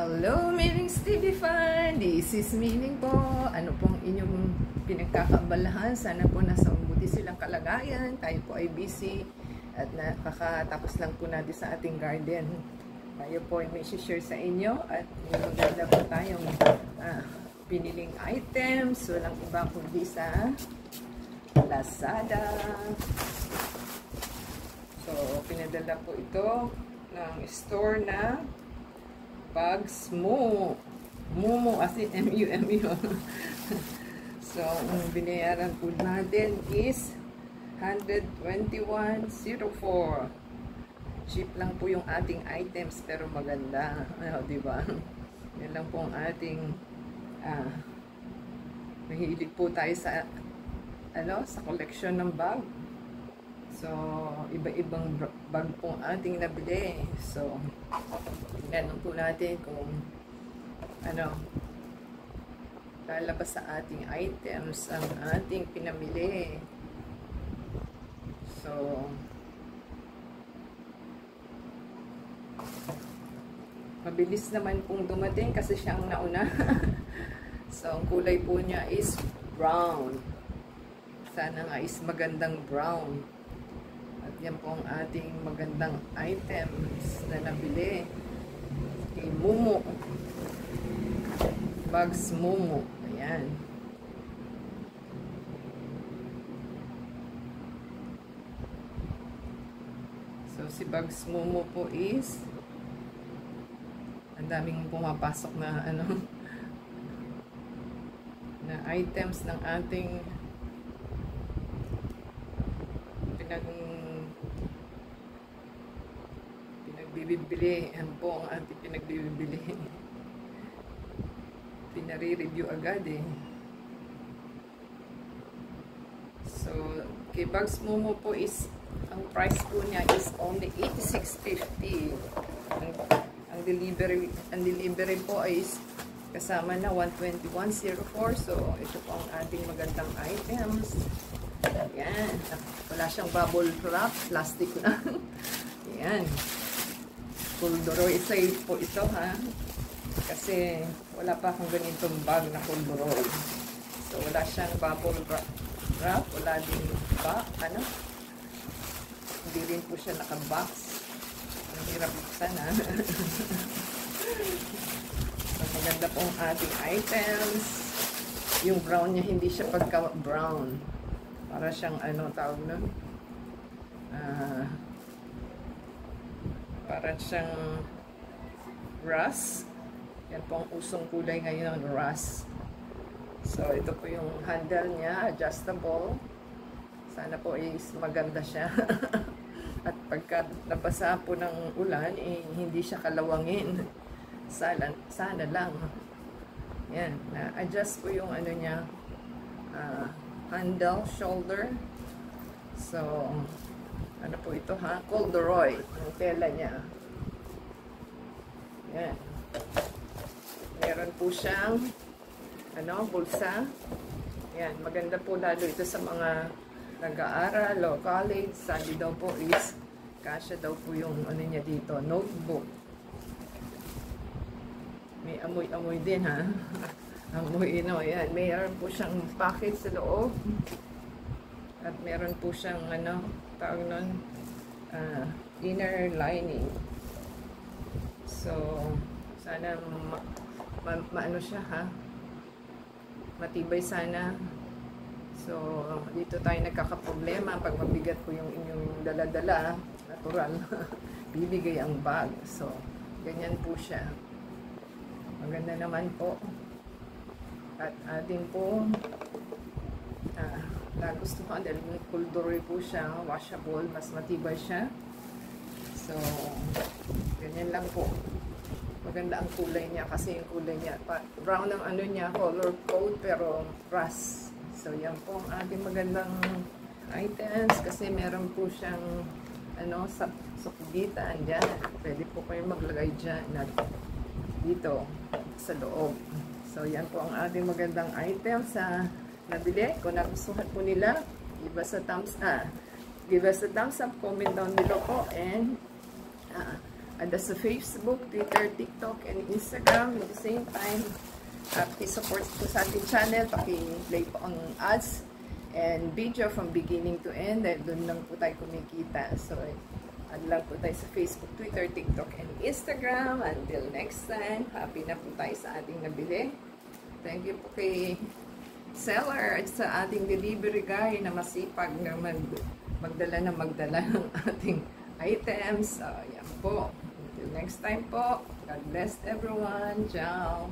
Hello, Mining's TV fan! This is Mining po. Ano pong inyong pinagkakaabalahan? Sana po nasa mabuti silang kalagayan. Tayo po ay busy at nakakatapos lang po natin sa ating garden. Tayo po ay may share sa inyo at maganda po tayong piniling items. Walang iba kundi sa Lazada. So, pinadala po ito ng store na Bugs Momo as in M-U-M-U. So, ang binayaran po natin is 121.04. Cheap lang po yung ating items pero maganda. Diba? Yan lang po ang ating mahilig po tayo sa sa collection ng bag. So, iba-ibang bag po ating nabili. So, tingnan po natin kung lalabas sa ating items ang ating pinamili. So, mabilis naman pong dumating kasi siyang nauna. So, ang kulay po niya is brown. Sana nga is magandang brown. At yan po ang ating magandang items na nabili kay Momo. Bugs Momo. Ayan. So, si Bugs Momo po is ang daming pumapasok na na items ng ating pinagbibili. Yan po ang ating pinagbibili. Pinare-review agad eh. So, kay Bugs Momo po is, ang price po niya is only 86.50. Ang delivery po is kasama na 121.04. So, ito po ang ating magandang items. Ayan. Wala siyang bubble wrap. Plastic na. Ayan. Coldoroy safe po ito ha. Kasi wala pa akong ganitong bag na coldoroy. So, wala siyang bubble wrap. Wala din ba? Hindi rin po siya naka-box. Ang hirap buksan ha. So, maganda pong ating items. Yung brown niya, hindi siya pagka-brown. Para siyang, tawag nun? Para siyang rust. Yan po ang usong kulay ngayon, rust. So, ito po yung handle niya, adjustable. Sana po is maganda siya. At pagka nabasa po ng ulan, hindi siya kalawangin. Sana lang. Yan, na-adjust po yung niya, handle, shoulder. So, ano po ito ha? Coldoroy. Ang tela niya. Yan. Meron po siyang bulsa. Yan. Maganda po lalo ito sa mga nag-aaral o college. Sabi daw po is kasya daw po yung niya dito. Notebook. May amoy-amoy din ha. Amoy, yan. Mayroon po siyang packet sa loob. At meron po siyang, tawag nun, inner lining. So, sana maano siya ha. Matibay sana. So, dito tayo nagkakaproblema. Pag mabigat po yung inyong dala-dala, natural, bibigay ang bag. So, ganyan po siya. Maganda naman po. At ating po nagustuhan dahil coldoroy po siya, washable, mas matibay siya. So, ganyan lang po. Maganda ang kulay niya kasi yung kulay niya, brown ang niya, color code pero rust. So, yan po ang ating magandang items kasi meron po siyang sa sukubitan dyan. Pwede po kayo maglagay dyan dito sa loob. So, yan po ang ating magandang item sa nabili. Kung nagustuhan po nila, give us a thumbs up, comment down below po, and And sa Facebook, Twitter, TikTok, and Instagram at the same time. Support po sa ating channel, paki-play po ang ads and video from beginning to end dahil doon lang po tayo kumikita. So, add lang po tayo sa Facebook, Twitter, TikTok, and Instagram. Until next time, happy na po tayo sa ating nabili. Thank you po kay seller at sa ating delivery guy na masipag na magdala ng ating items. Yan po. Until next time po. God bless everyone. Ciao.